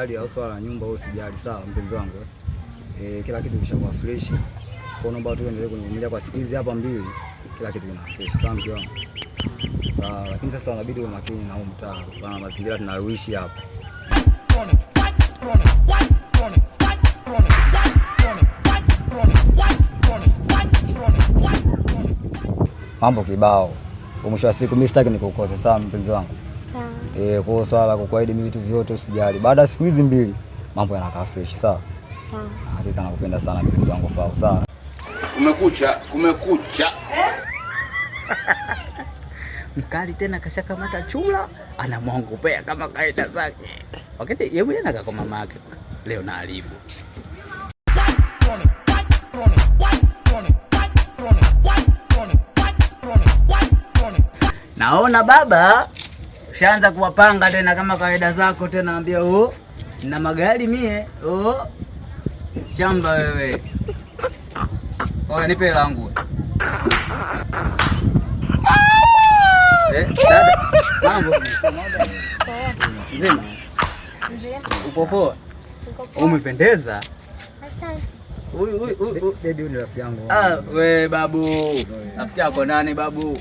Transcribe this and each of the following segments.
usijali, au swala la nyumba usijali, sawa mpenzi wangu. Kila kitu kishakuwa fresh. Kwa naomba tu endelee kunivumilia kwa siku hizi hapa mbili, kila kitu kina fresh. Sawa mke wangu. Sawa, lakini sasa inabidi uwe makini na huu mtaa. Bana mazingira tunayoishi hapa. Mambo kibao. Mwisho wa siku mimi sitaki nikukose, sawa mpenzi wangu. Sawa. Kwa swala kukuahidi mimi vitu vyote usijali. Baada ya siku hizi mbili mambo yanakaa fresh, sawa? Sawa. Hakika nakupenda sana mpenzi wangu, sawa? Kumekucha. Mkali tena kashakamata chula, anamwongopea kama kaida zake. Wakati yeye mwenyewe anakaa kwa mama yake. Leo na alibu. Naona baba ushaanza kuwapanga tena kama kawaida zako tena, ambia na magari mie shamba wewe. Oya nipe langu. Dada, mambo. Nzima. Uko poa? Umependeza. Huyu baby ni rafiki yangu. We babu. Rafiki yako nani babu?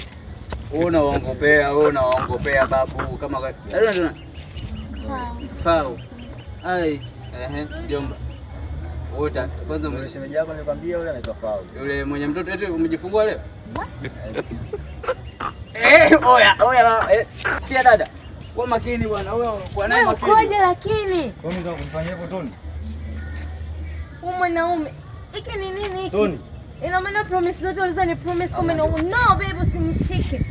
Unaongopea babu kama Sawa. Jomba. Ota kwanza mshemeji yako nikwambia yule anaitwa Fau. Yule mwenye mtoto eti umejifungua leo? Sikia dada. Kwa makini bwana, wewe kwa nani makini? Ukoje lakini? Toni ndio kumfanyia hivyo Toni. Huyu mwanaume. Hiki ni nini hiki? Toni. Ina maana promise zote ulizani promise kama no babe usinishike.